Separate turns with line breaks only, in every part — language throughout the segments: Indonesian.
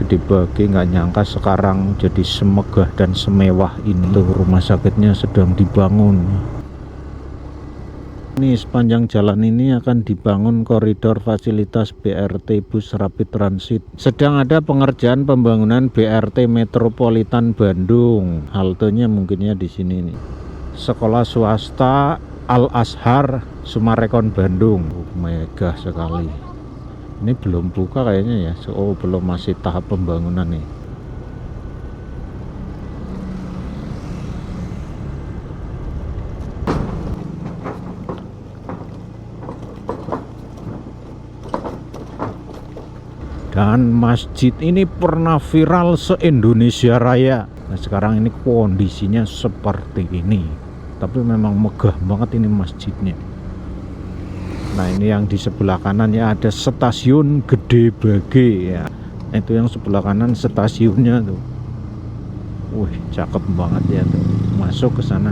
Gede Bage. Nggak nyangka sekarang jadi semegah dan semewah ini. Tuh rumah sakitnya sedang dibangun. Ini sepanjang jalan ini akan dibangun koridor fasilitas BRT Bus Rapid Transit. Sedang ada pengerjaan pembangunan BRT Metropolitan Bandung. Haltenya mungkinnya di sini nih. Sekolah swasta Al Azhar Sumarekon Bandung. Megah sekali. Ini belum buka kayaknya ya. Oh, belum, masih tahap pembangunan nih. Dan masjid ini pernah viral se-Indonesia Raya. Nah, sekarang ini kondisinya seperti ini. Tapi memang megah banget ini masjidnya. Nah, ini yang di sebelah kanannya ada stasiun Gede Bage ya. Nah, itu yang sebelah kanan stasiunnya tuh. Wih, cakep banget ya tuh. Masuk ke sana.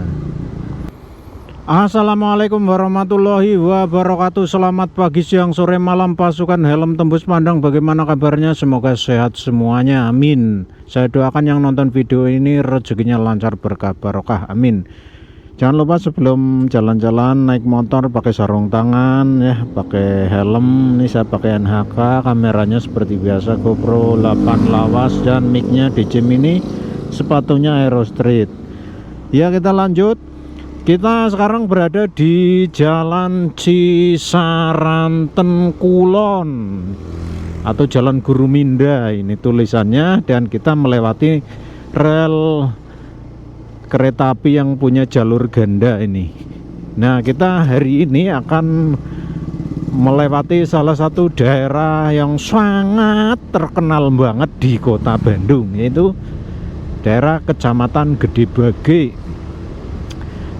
Assalamualaikum warahmatullahi wabarakatuh. Selamat pagi, siang, sore, malam pasukan helm tembus pandang. Bagaimana kabarnya? Semoga sehat semuanya, amin. Saya doakan yang nonton video ini rezekinya lancar, berkah barokah, amin. Jangan lupa sebelum jalan-jalan naik motor pakai sarung tangan ya, pakai helm. Ini saya pakai NHK, kameranya seperti biasa GoPro 8 lawas dan micnya DJ Mini, sepatunya Aero Street. Ya, kita lanjut. Kita sekarang berada di Jalan Cisaranten Kulon atau Jalan Guru Minda ini tulisannya, dan kita melewati rel kereta api yang punya jalur ganda ini. Nah, kita hari ini akan melewati salah satu daerah yang sangat terkenal banget di kota Bandung, yaitu daerah Kecamatan Gede Bage.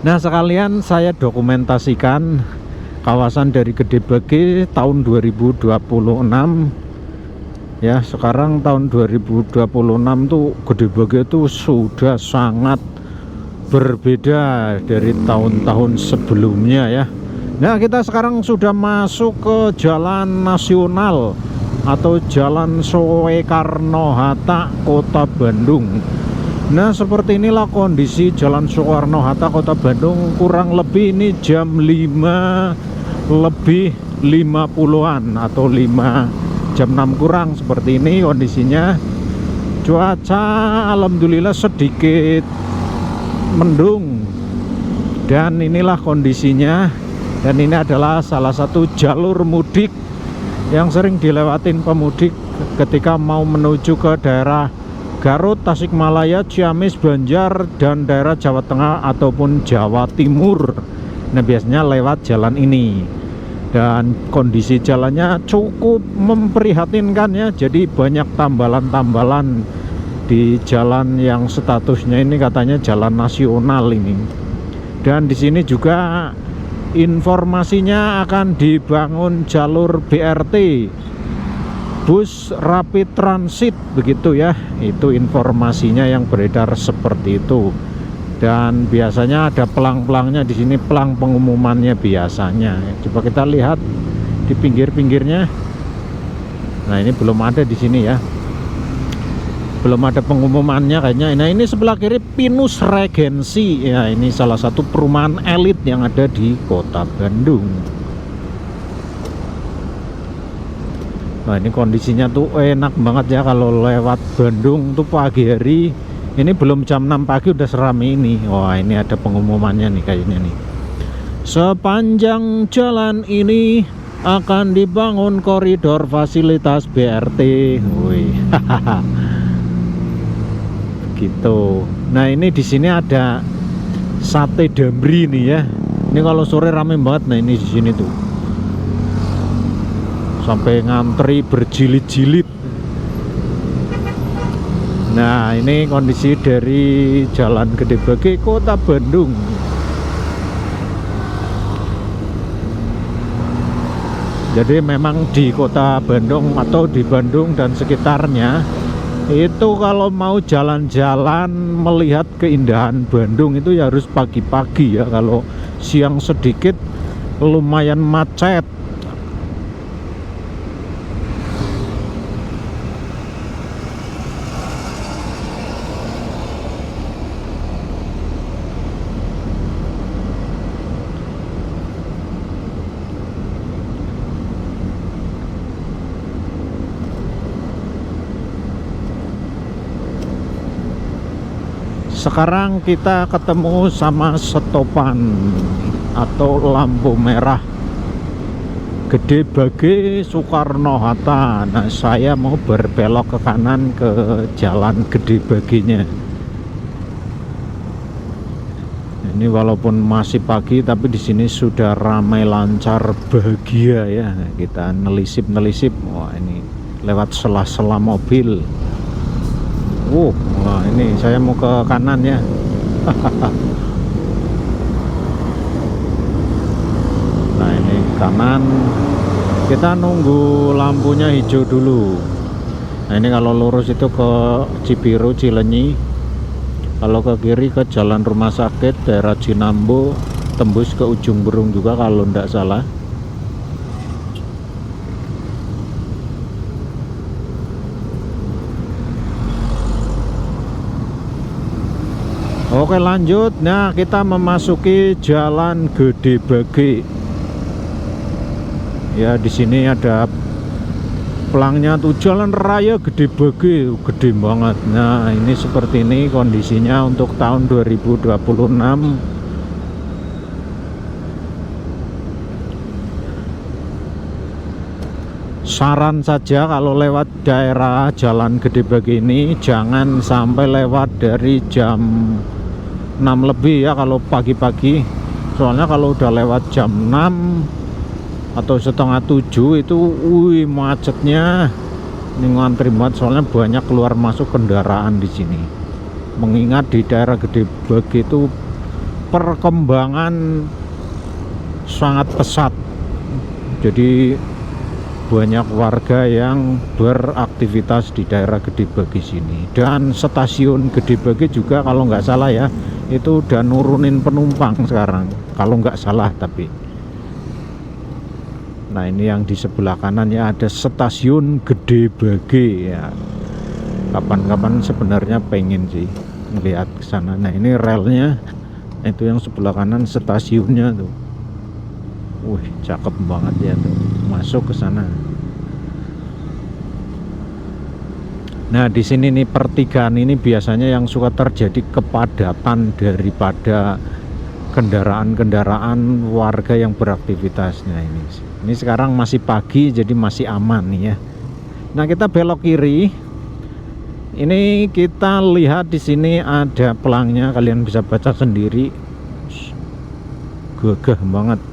Nah, sekalian saya dokumentasikan kawasan dari Gede Bage tahun 2026 ya. Sekarang tahun 2026 tuh Gede Bage tuh sudah sangat berbeda dari tahun-tahun sebelumnya ya. Nah, kita sekarang sudah masuk ke Jalan Nasional atau Jalan Soekarno-Hatta Kota Bandung. Nah, seperti inilah kondisi Jalan Soekarno-Hatta Kota Bandung. Kurang lebih ini jam 5:50-an atau 5 jam 6 kurang, seperti ini kondisinya. Cuaca alhamdulillah sedikit mendung. Dan inilah kondisinya. Dan ini adalah salah satu jalur mudik yang sering dilewatin pemudik ketika mau menuju ke daerah Garut, Tasikmalaya, Ciamis, Banjar, dan daerah Jawa Tengah ataupun Jawa Timur. Nah, biasanya lewat jalan ini. Dan kondisi jalannya cukup memprihatinkan ya. Jadi banyak tambalan-tambalan di jalan yang statusnya ini katanya jalan nasional ini. Dan di sini juga informasinya akan dibangun jalur BRT Bus Rapid Transit, begitu ya. Itu informasinya yang beredar seperti itu. Dan biasanya ada pelang-pelangnya di sini, pelang pengumumannya biasanya. Coba kita lihat di pinggir-pinggirnya. Nah, ini belum ada di sini ya. Belum ada pengumumannya kayaknya. Nah, ini sebelah kiri Pinus Regensi. Ya, ini salah satu perumahan elit yang ada di Kota Bandung. Nah, ini kondisinya tuh enak banget ya kalau lewat Bandung tuh pagi hari. Ini belum jam 6 pagi udah seramai ini. Wah, ini ada pengumumannya nih kayaknya nih. Sepanjang jalan ini akan dibangun koridor fasilitas BRT. Wih, gitu. Nah, ini di sini ada sate Damri nih ya. Ini kalau sore rame banget. Nah, ini di sini tuh sampai ngantri berjilid-jilid. Nah, ini kondisi dari Jalan Gede Bage Kota Bandung. Jadi memang di Kota Bandung atau di Bandung dan sekitarnya itu kalau mau jalan-jalan melihat keindahan Bandung itu ya harus pagi-pagi ya. Kalau siang sedikit lumayan macet. Sekarang kita ketemu sama stopan atau lampu merah Gede Bage Soekarno-Hatta. Nah, saya mau berbelok ke kanan ke jalan Gede Bagenya. Ini walaupun masih pagi tapi di sini sudah ramai lancar, bahagia ya. Kita nelisip-nelisip. Wah, ini lewat sela-sela mobil. Wah, ini saya mau ke kanan ya. Nah, ini kanan. Kita nunggu lampunya hijau dulu. Nah, ini kalau lurus itu ke Cibiru, Cilenyi. Kalau ke kiri ke Jalan Rumah Sakit daerah Cinambo, tembus ke Ujung Berung juga kalau tidak salah. Oke, lanjut. Nah, kita memasuki Jalan Gede Bage. Ya, di sini ada pelangnya tuh, Jalan Raya Gede Bage, gede banget. Nah, ini seperti ini kondisinya untuk tahun 2026. Saran saja kalau lewat daerah Jalan Gede Bage ini jangan sampai lewat dari jam 6 lebih ya kalau pagi-pagi. Soalnya kalau udah lewat jam 6 atau setengah 7 itu macetnya. Ini ngantri banget soalnya banyak keluar masuk kendaraan di sini. Mengingat di daerah Gede Bage itu perkembangan sangat pesat. Jadi banyak warga yang beraktivitas di daerah Gede Bage sini. Dan stasiun Gede Bage juga kalau nggak salah ya, itu udah nurunin penumpang sekarang kalau nggak salah. Tapi nah, ini yang di sebelah kanan ya, ada stasiun Gede Bage ya. Kapan-kapan sebenarnya pengen sih melihat ke sana. Nah, ini relnya, itu yang sebelah kanan stasiunnya tuh. Wih, cakep banget ya tuh, masuk ke sana. Nah, di sini nih pertigaan ini biasanya yang suka terjadi kepadatan daripada kendaraan-kendaraan warga yang beraktivitasnya ini. Ini sekarang masih pagi jadi masih aman nih ya. Nah, kita belok kiri. Ini kita lihat di sini ada pelangnya, kalian bisa baca sendiri. Gagah banget.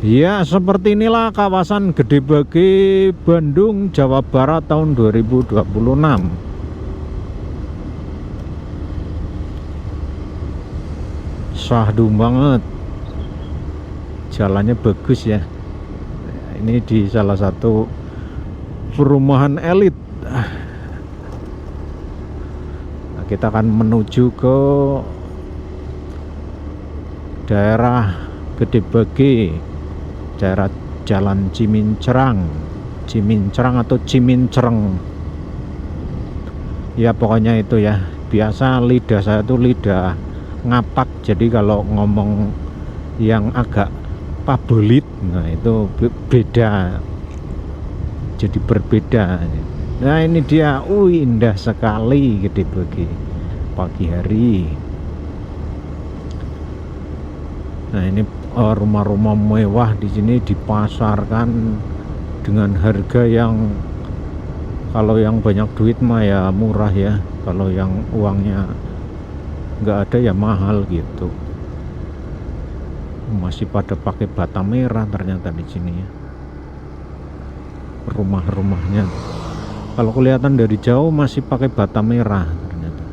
Ya, seperti inilah kawasan Gede Bage, Bandung, Jawa Barat tahun 2026. Syahdu banget. Jalannya bagus ya. Ini di salah satu perumahan elit. Nah, kita akan menuju ke daerah Gede Bage, daerah Jalan Cimincerang atau Cimincereng ya, pokoknya itu ya. Biasa lidah saya tuh lidah ngapak, jadi kalau ngomong yang agak pabelit, nah itu beda, jadi berbeda. Nah, ini dia, indah sekali Gede Bage pagi hari. Nah, ini rumah-rumah mewah di sini dipasarkan dengan harga yang, kalau yang banyak duit mah ya murah ya, kalau yang uangnya nggak ada ya mahal gitu. Masih pada pakai bata merah ternyata di sini ya rumah-rumahnya. Kalau kelihatan dari jauh masih pakai bata merah ternyata.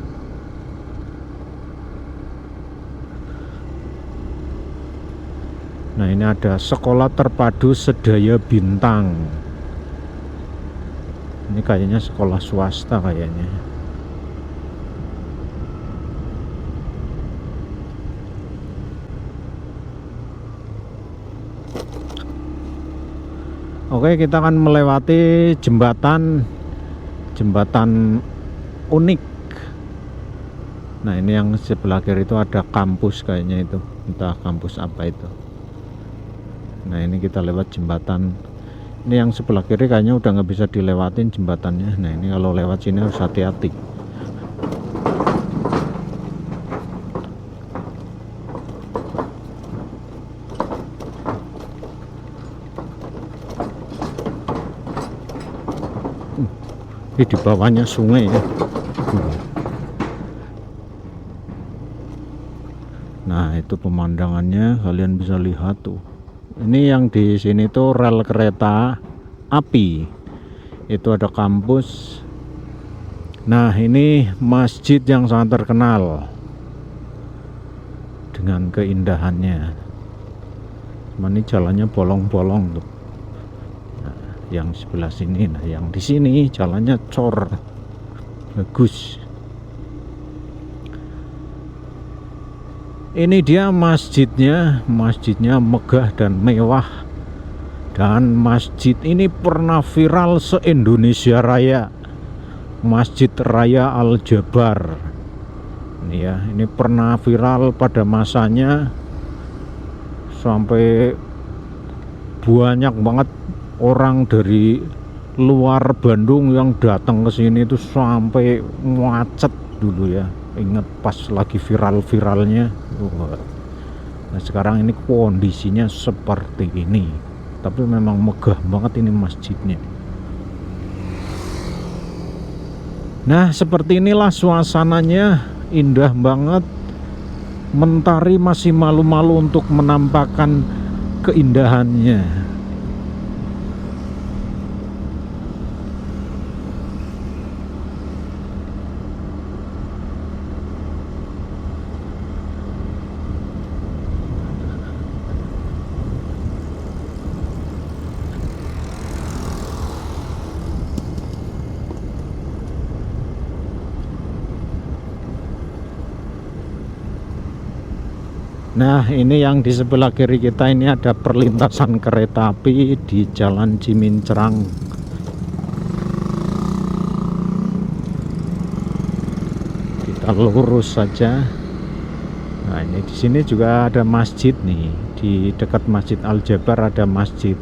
Nah, ini ada Sekolah Terpadu Sedaya Bintang. Ini kayaknya sekolah swasta kayaknya. Oke, kita akan melewati jembatan unik. Nah, ini yang sebelah kiri itu ada kampus kayaknya, itu entah kampus apa itu. Nah, ini kita lewat jembatan Ini yang sebelah kiri kayaknya udah nggak bisa dilewatin jembatannya. Nah ini kalau lewat sini harus hati-hati. Ini di bawahnya sungai ya. Nah itu pemandangannya, kalian bisa lihat tuh. Ini yang di sini tuh rel kereta api. Itu ada kampus. Nah ini masjid yang sangat terkenal dengan keindahannya. Cuman ini jalannya bolong-bolong tuh. Yang sebelah sini, nah yang di sini jalannya cor, bagus. Ini dia masjidnya megah dan mewah, dan masjid ini pernah viral se-Indonesia Raya, Masjid Raya Al Jabar. Ini ya, ini pernah viral pada masanya, sampai banyak banget orang dari luar Bandung yang datang ke sini itu sampai macet dulu ya. Ingat pas lagi viral-viralnya. Nah sekarang ini kondisinya seperti ini, tapi memang megah banget ini masjidnya. Nah seperti inilah suasananya, indah banget. Mentari masih malu-malu untuk menampakkan keindahannya. Nah ini yang di sebelah kiri kita ini ada perlintasan kereta api di Jalan Cimincerang. Kita lurus saja. Nah ini di sini juga ada masjid nih, di dekat Masjid Al Jabar ada masjid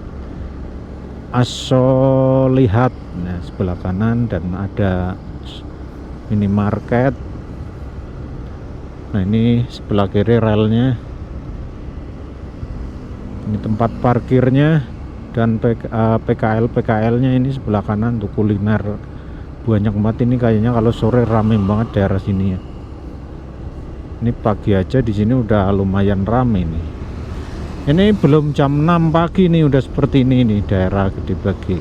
As-Solihat. Nah sebelah kanan, dan ada minimarket. Nah ini sebelah kiri relnya. Ini tempat parkirnya, dan PKL nya ini sebelah kanan untuk kuliner. Banyak banget ini, kayaknya kalau sore rame banget daerah sini ya. Ini pagi aja di sini udah lumayan rame nih. Ini belum jam 6 pagi nih udah seperti ini nih daerah Gede Bage.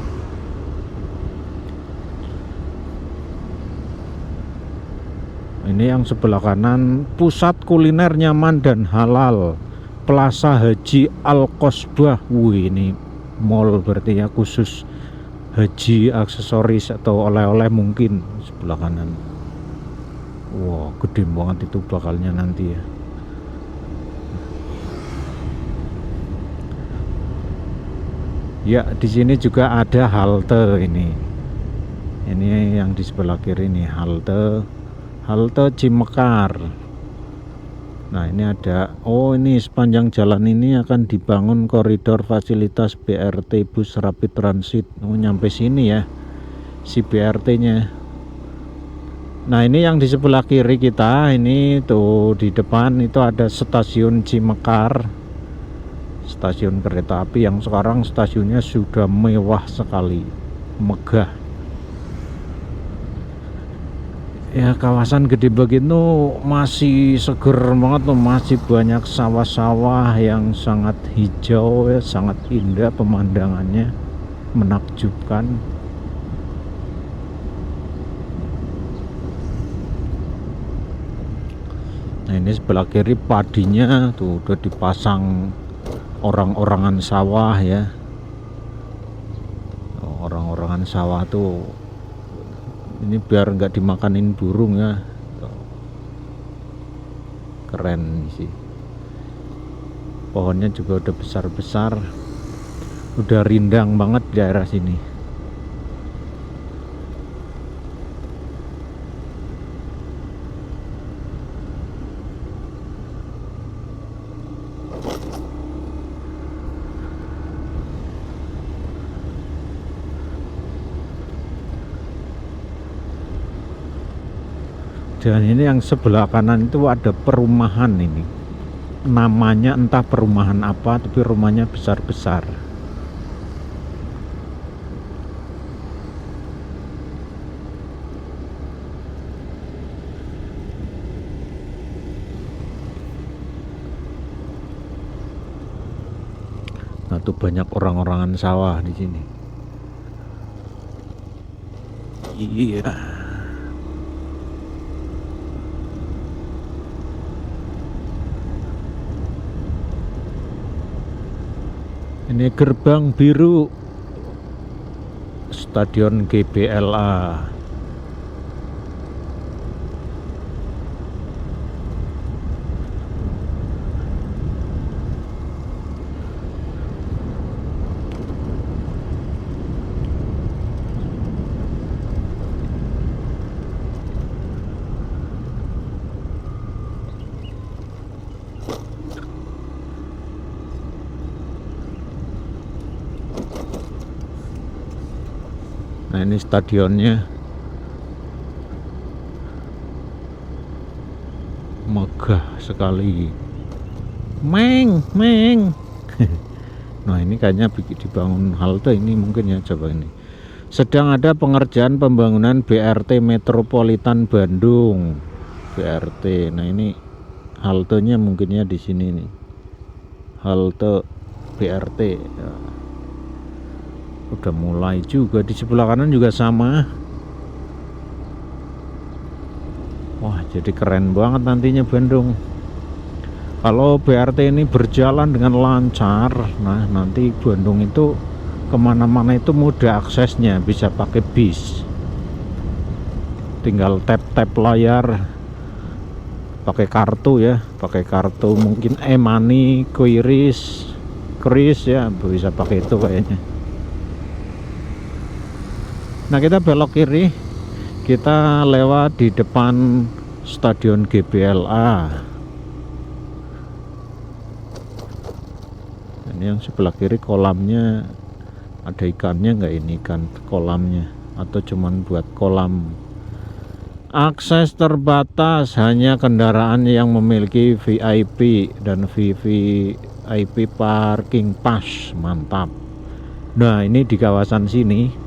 Ini yang sebelah kanan, pusat kuliner nyaman dan halal, Plaza Haji Al-Qosbah. Wih ini mall berarti ya, khusus haji, aksesoris atau oleh-oleh mungkin sebelah kanan. Wow gede banget itu bakalnya nanti ya. Ya di sini juga ada halte ini. Ini yang di sebelah kiri nih, halte Cimekar. Nah ini ada, oh ini sepanjang jalan ini akan dibangun koridor fasilitas BRT bus rapid transit. Oh nyampe sini ya si BRT nya. Nah ini yang di sebelah kiri kita ini tuh, di depan itu ada stasiun Cimekar, stasiun kereta api yang sekarang stasiunnya sudah mewah sekali, megah. Ya kawasan Gede Bage itu masih seger banget tuh, masih banyak sawah-sawah yang sangat hijau ya, sangat indah pemandangannya, menakjubkan. Nah ini sebelah kiri padinya tuh udah dipasang orang-orangan sawah ya. Orang-orangan sawah tuh ini biar nggak dimakanin burung ya. Keren sih, pohonnya juga udah besar-besar, udah rindang banget di daerah sini. Dan ini yang sebelah kanan itu ada perumahan ini. Namanya entah perumahan apa, tapi rumahnya besar-besar. Nah, tuh banyak orang-orangan sawah di sini. Iya. Ini gerbang biru Stadion GBLA. Nah, ini stadionnya. Megah sekali. Meng. Nah, ini kayaknya dibangun halte ini mungkin ya, coba ini. Sedang ada pengerjaan pembangunan BRT Metropolitan Bandung. BRT. Nah, ini haltenya mungkinnya di sini nih. Halte BRT. Ya. Udah mulai juga, di sebelah kanan juga sama. Wah, jadi keren banget nantinya Bandung kalau BRT ini berjalan dengan lancar. Nah, nanti Bandung itu kemana-mana itu mudah aksesnya, bisa pakai bis, tinggal tap layar pakai kartu ya, pakai kartu mungkin e-money, kris ya, bisa pakai itu kayaknya. Nah, kita belok kiri, kita lewat di depan Stadion GBLA. Ini yang sebelah kiri kolamnya, ada ikannya nggak ini, ikan kolamnya atau cuman buat kolam? Akses terbatas, hanya kendaraan yang memiliki VIP dan VIP parking pass. Mantap. Nah, ini di kawasan sini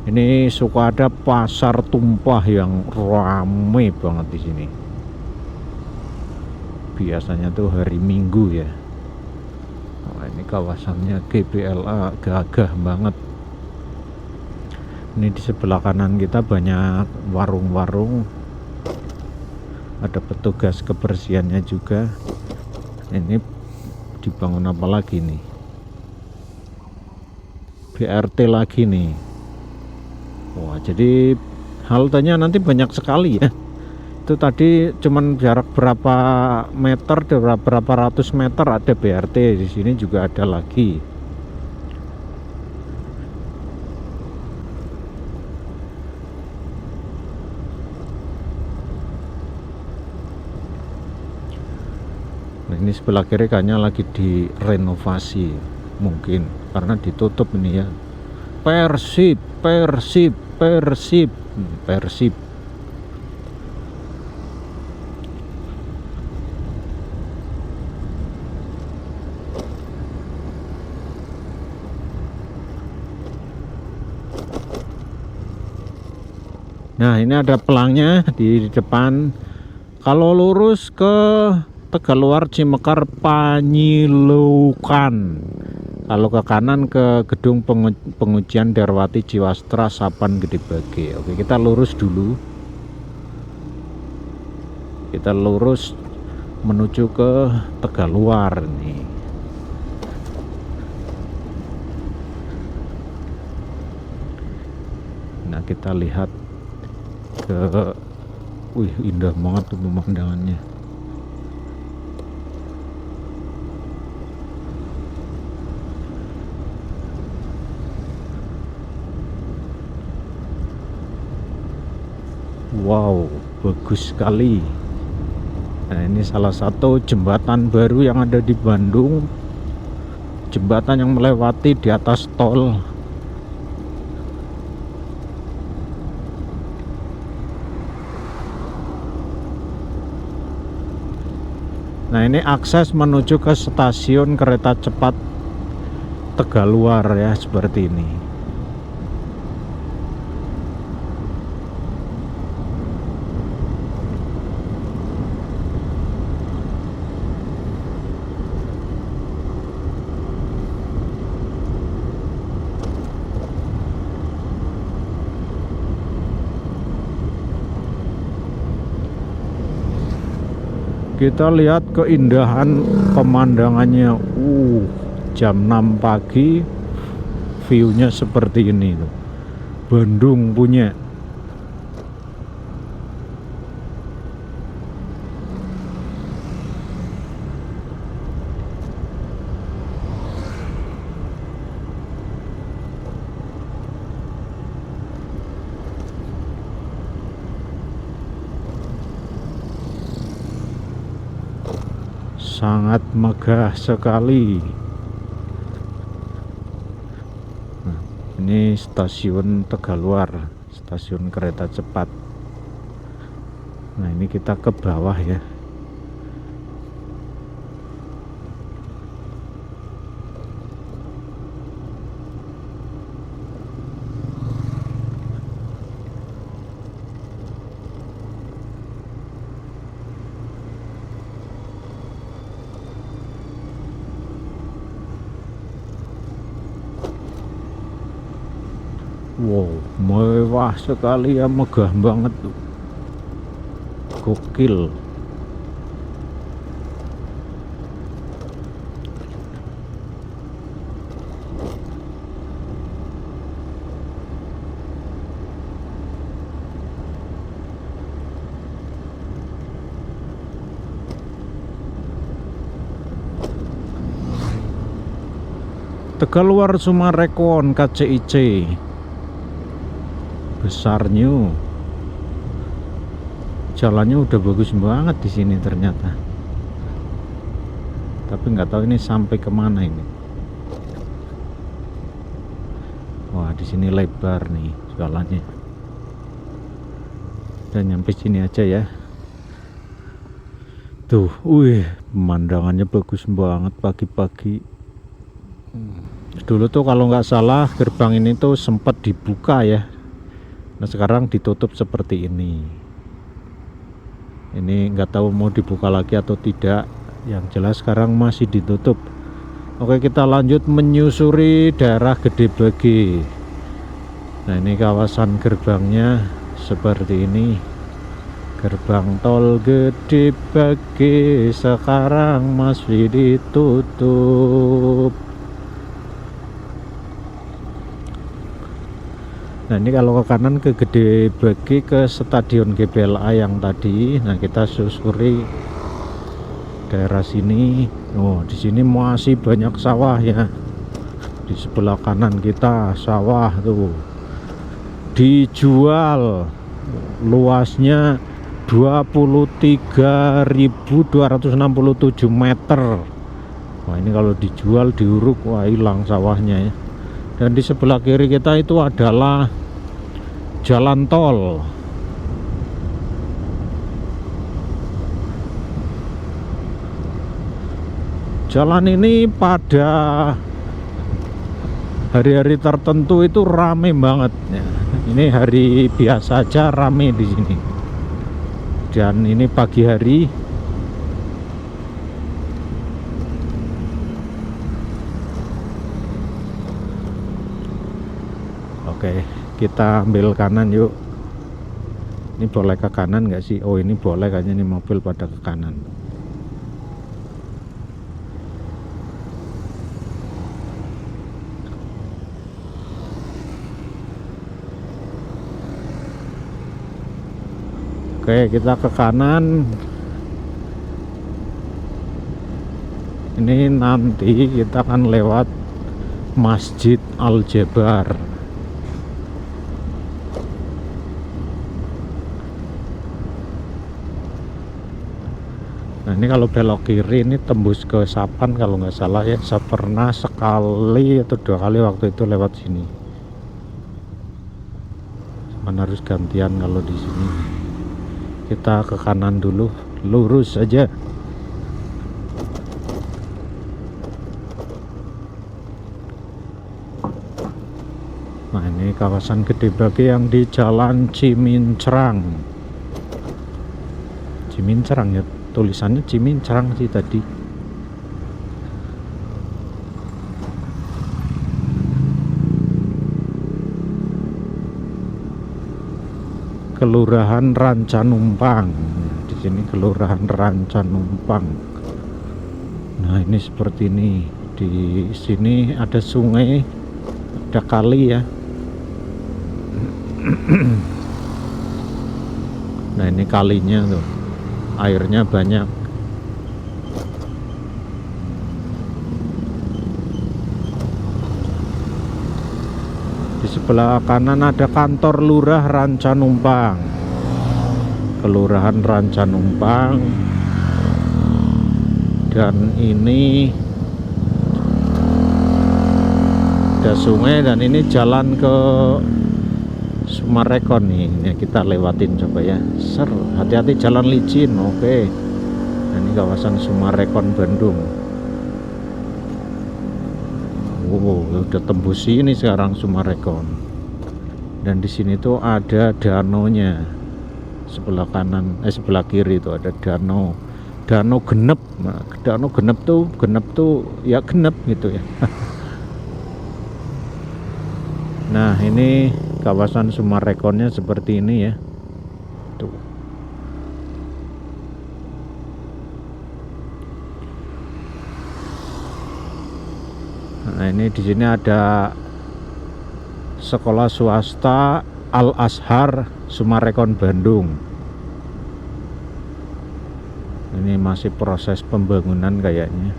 ini suka ada pasar tumpah yang rame banget di sini. Biasanya tuh hari Minggu ya. Nah, ini kawasannya GBLA gagah banget. Ini di sebelah kanan kita banyak warung-warung. Ada petugas kebersihannya juga. Ini dibangun apa lagi nih? BRT lagi nih. Wah, jadi haltenya nanti banyak sekali ya. Itu tadi cuman jarak berapa meter, berapa ratus meter ada BRT. Di sini juga ada lagi. Nah, ini sebelah kiri kayaknya lagi direnovasi mungkin karena ditutup ini ya. Persib. Nah, ini ada pelangnya di depan. Kalau lurus ke Tegaluar Cimekar Panyilukan. Kalau ke kanan ke gedung pengujian Darwati Jiwastra Sapan Gedebage. Oke, kita lurus dulu. Kita lurus menuju ke Tegaluar nih. Nah, kita lihat ke, wih, indah banget tuh pemandangannya. Wow, bagus sekali. Nah, ini salah satu jembatan baru yang ada di Bandung. Jembatan yang melewati di atas tol. Nah, ini akses menuju ke stasiun kereta cepat Tegaluar ya, seperti ini. Kita lihat keindahan pemandangannya. Jam 6 pagi view-nya seperti ini tuh. Bandung punya. Sangat megah sekali. Nah, ini stasiun Tegaluar, stasiun kereta cepat. Nah, ini kita ke bawah ya. Wow, mewah sekali ya, megah banget tuh. Gokil. Tegaluar Sumarekon KCIC. Besarnya, jalannya udah bagus banget di sini ternyata. Tapi nggak tahu ini sampai kemana ini. Wah, di sini lebar nih jalannya. Dan nyampe sini aja ya. Tuh, pemandangannya bagus banget pagi-pagi. Dulu tuh kalau nggak salah gerbang ini tuh sempat dibuka ya. Nah, sekarang ditutup seperti ini. Ini nggak tahu mau dibuka lagi atau tidak. Yang jelas sekarang masih ditutup. Oke, kita lanjut menyusuri daerah Gede Bage. Nah, ini kawasan gerbangnya seperti ini. Gerbang tol Gede Bage sekarang masih ditutup. Nah, ini kalau ke kanan ke Gede Bage, ke stadion GBLA yang tadi. Nah, kita susuri daerah sini. Oh, di sini masih banyak sawah ya. Di sebelah kanan kita sawah tuh. Dijual luasnya 23.267 meter. Wah, ini kalau dijual diuruk, wah hilang sawahnya ya. Dan di sebelah kiri kita itu adalah jalan tol. Jalan ini pada hari-hari tertentu itu rame banget ya. Ini hari biasa aja rame di sini. Dan ini pagi hari. Oke, kita ambil kanan yuk. Ini boleh ke kanan nggak sih? Oh, ini boleh kayaknya, ini mobil pada ke kanan. Oke, kita ke kanan. Ini nanti kita akan lewat Masjid Al-Jabar. Nah, ini kalau belok kiri ini tembus ke Sapan kalau nggak salah ya. Saya pernah sekali atau 2 kali waktu itu lewat sini. Cuman harus gantian kalau di sini. Kita ke kanan dulu, lurus aja. Nah ini kawasan Gede Bage yang di Jalan Cimincerang. Cimincerang ya, tulisannya Cimincerang sih tadi. Kelurahan Rancanumpang. Di sini Kelurahan Rancanumpang. Nah ini seperti ini. Di sini ada sungai, ada kali ya. Nah ini kalinya tuh, airnya banyak. Di sebelah kanan ada kantor Lurah Rancanumpang, Kelurahan Rancanumpang. Dan ini ada sungai, dan ini jalan ke Sumarekon nih. Ini kita lewatin coba ya. Hati-hati jalan licin. Oke. Nah, ini kawasan Sumarekon Bandung. Wow, udah tembus ini sekarang Sumarekon. Dan di sini tuh ada danaunya. Sebelah kanan, sebelah kiri itu ada danau. Danau Genep. Nah, danau Genep tuh ya genep gitu ya. Nah, ini kawasan Sumarekonnya seperti ini ya. Tuh. Nah, ini di sini ada sekolah swasta Al Azhar Sumarekon Bandung. Ini masih proses pembangunan kayaknya.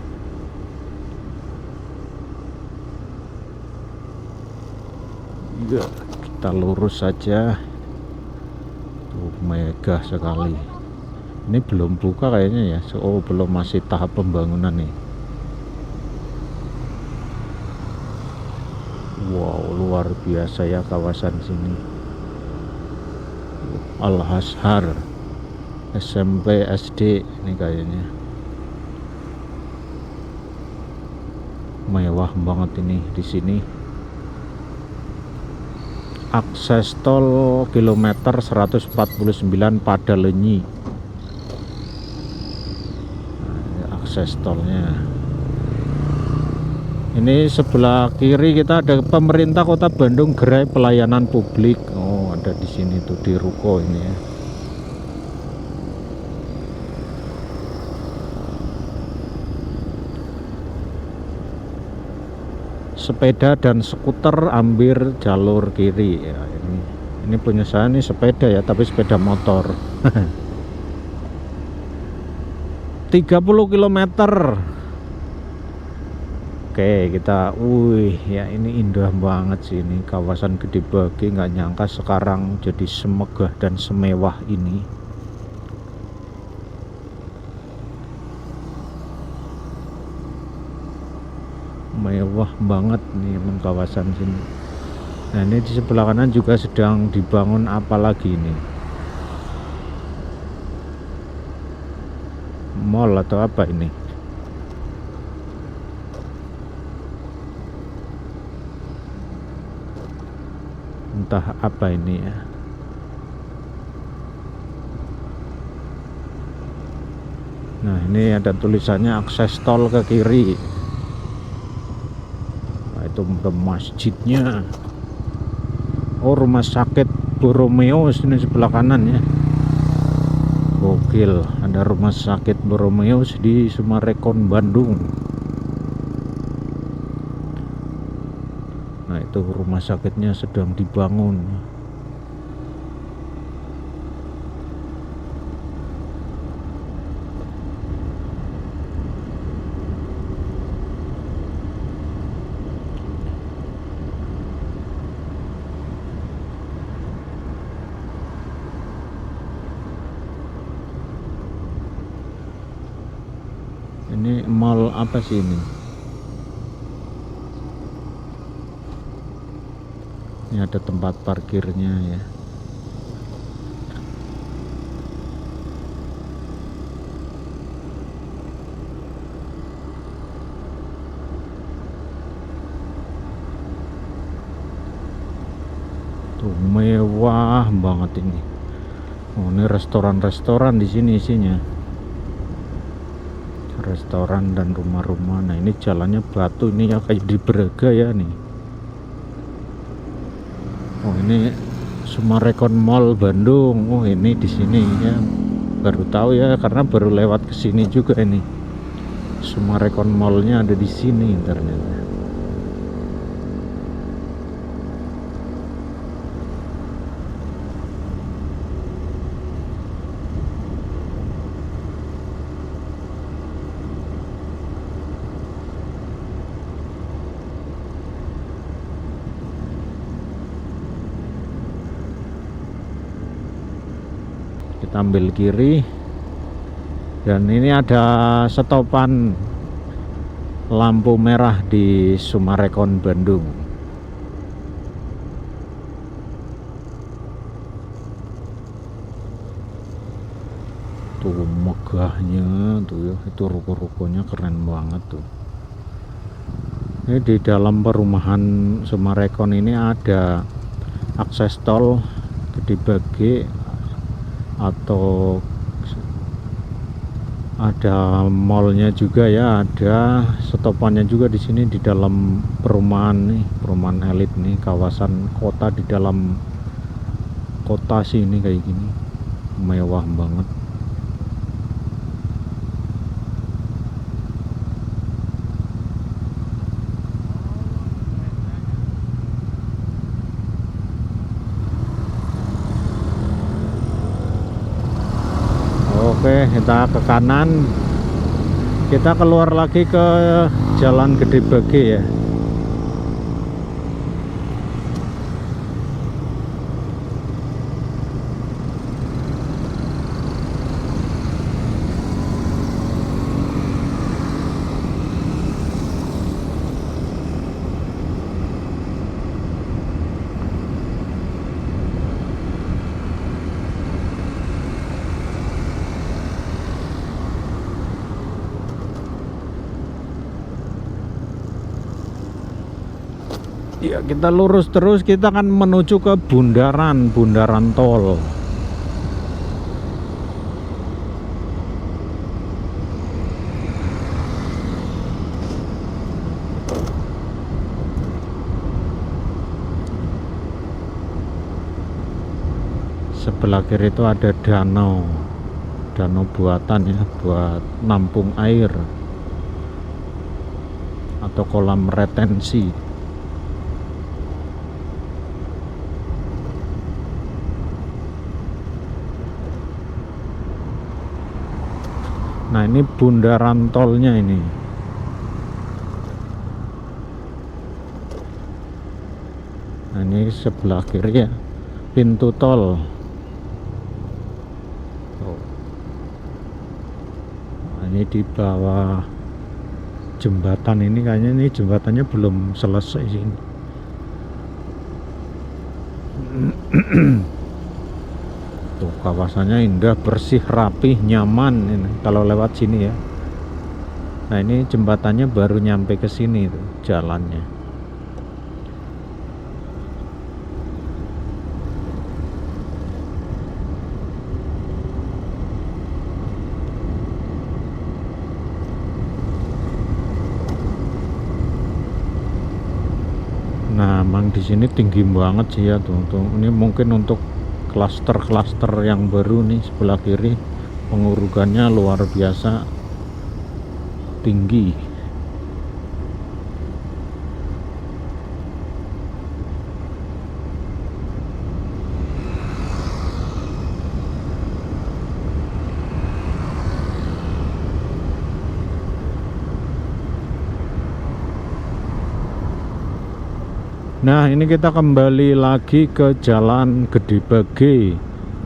Ya, kita lurus saja. Tuh, megah sekali. Ini belum buka kayaknya ya. Oh, belum, masih tahap pembangunan nih. Wow, luar biasa ya kawasan sini. Al Azhar SMP SD ini kayaknya. Mewah banget ini di sini. Akses tol kilometer 149 Padalenyi. Nah, akses tolnya. Ini sebelah kiri kita ada pemerintah Kota Bandung Gerai Pelayanan Publik. Oh, ada di sini tuh di ruko ini ya. Sepeda dan skuter ambil jalur kiri ya. Ini punya saya nih sepeda ya, tapi sepeda motor. 30 km. Oke, kita ya ini indah banget sih ini kawasan Gede Bage. Nggak nyangka sekarang jadi semegah dan semewah ini. Mewah banget nih emang kawasan sini. Nah, ini di sebelah kanan juga sedang dibangun apa lagi ini? Mall atau apa ini? Entah apa ini ya. Nah, ini ada tulisannya akses tol ke kiri. Itu masjidnya. Oh, rumah sakit Borromeo sini sebelah kanan ya. Gokil, ada rumah sakit Borromeo di Sumarekon Bandung. Nah, itu rumah sakitnya sedang dibangun. Ini mall apa sih ini? Ini ada tempat parkirnya ya. Tuh mewah banget ini. Oh, ini restoran-restoran di sini isinya. Restoran dan rumah-rumah. Nah, ini jalannya batu ini ya, kayak di Braga ya nih. Oh, ini Summarecon Mall Bandung. Oh, ini di sini ya. Baru tahu ya karena baru lewat ke sini juga ini. Summarecon Mall-nya ada di sini ternyata. Kita ambil kiri dan ini ada stopan lampu merah di Summarecon Bandung. Tuh megahnya tuh ya, itu ruko-rukonya keren banget tuh. Ini di dalam perumahan Summarecon ini ada akses tol Gede Bage atau ada mallnya juga ya, ada stopannya juga di sini di dalam perumahan nih, perumahan elit nih, kawasan kota di dalam kota sini kayak gini, mewah banget. Oke, kita ke kanan, kita keluar lagi ke Jalan Gede Bage ya. Ya, kita lurus terus, kita akan menuju ke bundaran tol. Sebelah kiri itu ada danau buatan ya, buat nampung air atau kolam retensi. Nah, ini bundaran tolnya ini. Nah, ini sebelah kiri ya, pintu tol. Nah, ini di bawah jembatan ini, kayaknya ini jembatannya belum selesai sini. Tuh, kawasannya indah, bersih, rapih, nyaman ini kalau lewat sini ya. Nah, ini jembatannya baru nyampe ke sini tuh jalannya. Nah, emang di sini tinggi banget sih ya tuh. Ini mungkin untuk klaster-klaster yang baru nih sebelah kiri, pengurukannya luar biasa tinggi. Nah, ini kita kembali lagi ke Jalan Gede Bage.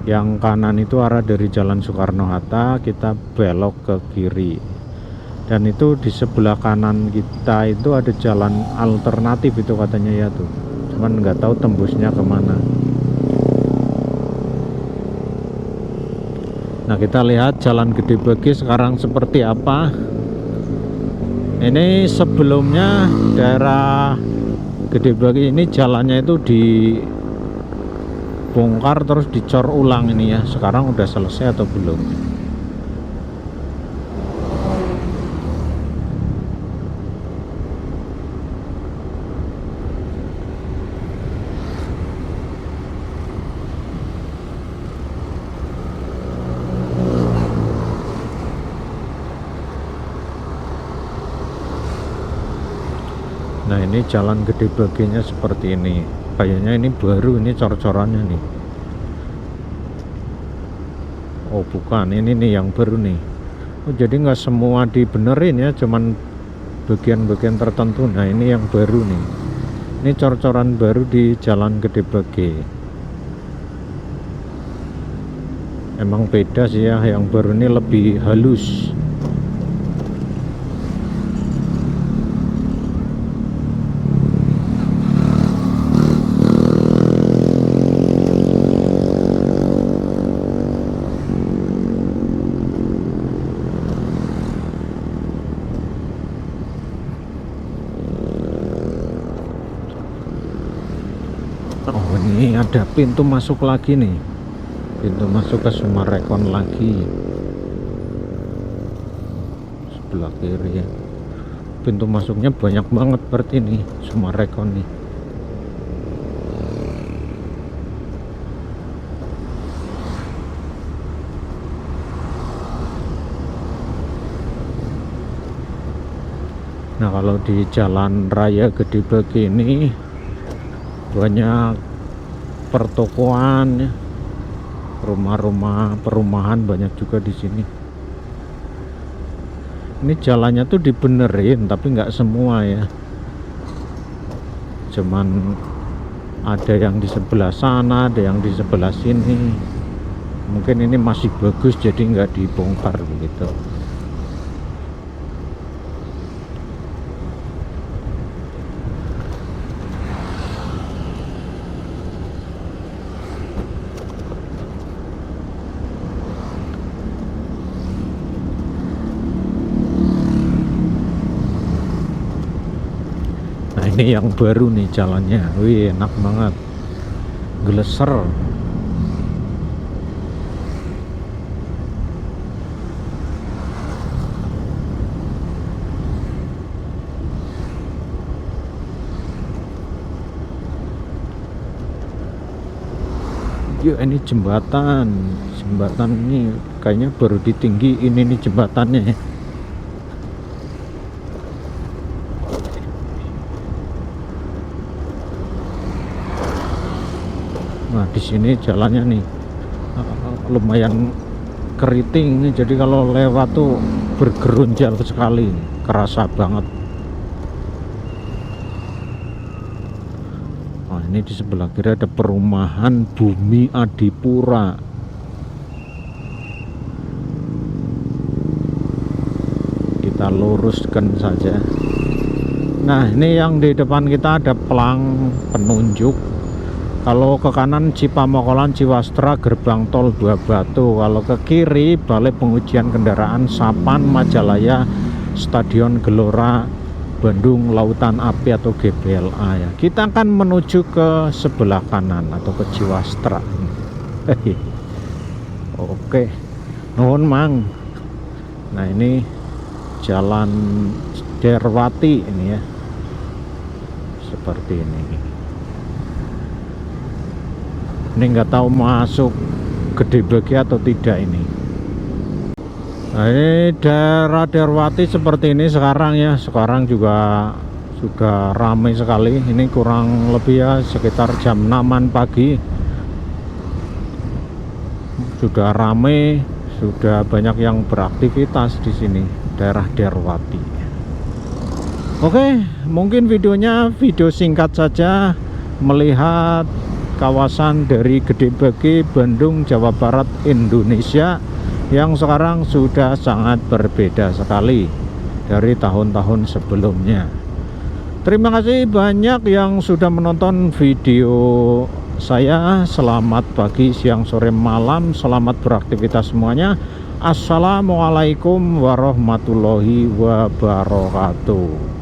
Yang kanan itu arah dari Jalan Soekarno-Hatta, kita belok ke kiri. Dan itu di sebelah kanan kita itu ada jalan alternatif itu katanya ya tuh. Cuman nggak tahu tembusnya kemana. Nah, kita lihat Jalan Gede Bage sekarang seperti apa. Ini sebelumnya daerah Gede Bage ini jalannya itu dibongkar terus dicor ulang ini ya. Sekarang udah selesai atau belum? Nah ini jalan Gede Bagenya seperti ini. Kayaknya ini baru, ini cor-corannya nih. Oh bukan, ini nih yang baru nih. Oh jadi nggak semua dibenerin ya, cuman bagian-bagian tertentu. Nah ini yang baru nih. Ini cor-coran baru di jalan Gede Bage. Emang beda sih ya, yang baru ini lebih halus. Oh ini ada pintu masuk lagi nih, pintu masuk ke Sumarekon lagi, sebelah kiri ya. Pintu masuknya banyak banget berarti nih Sumarekon nih. Nah kalau di jalan raya Gede Bage ini banyak pertokoan, rumah-rumah perumahan banyak juga di sini. Ini jalannya tuh dibenerin tapi nggak semua ya, cuman ada yang di sebelah sana, ada yang di sebelah sini. Mungkin ini masih bagus jadi nggak dibongkar begitu. Nah ini yang baru nih jalannya, wih enak banget, gleser. Ya ini jembatan ini kayaknya baru ditinggiin ini jembatannya. Nah di sini jalannya nih lumayan keriting nih, jadi kalau lewat tuh bergerunjal sekali, kerasa banget. Nah ini di sebelah kiri ada perumahan Bumi Adipura. Kita luruskan saja. Nah ini yang di depan kita ada pelang penunjuk. Kalau ke kanan Cipamokolan Ciwastra gerbang tol Dua Batu, kalau ke kiri Balai Pengujian Kendaraan Sapan Majalaya Stadion Gelora Bandung Lautan Api atau GBLA ya. Kita akan menuju ke sebelah kanan atau ke Ciwastra. Oke, nuhun Mang. Nah ini jalan Derwati ini ya, seperti ini. Ini nggak tahu masuk Gede Bage atau tidak ini. Nah ini daerah Derwati seperti ini sekarang ya. Sekarang juga sudah ramai sekali. Ini kurang lebih ya sekitar jam 6-an pagi. Sudah ramai, sudah banyak yang beraktivitas di sini, daerah Derwati. Oke, mungkin videonya video singkat saja melihat kawasan dari Gede Bage, Bandung, Jawa Barat, Indonesia yang sekarang sudah sangat berbeda sekali dari tahun-tahun sebelumnya. Terima kasih banyak yang sudah menonton video saya. Selamat pagi, siang, sore, malam. Selamat beraktivitas semuanya. Assalamualaikum warahmatullahi wabarakatuh.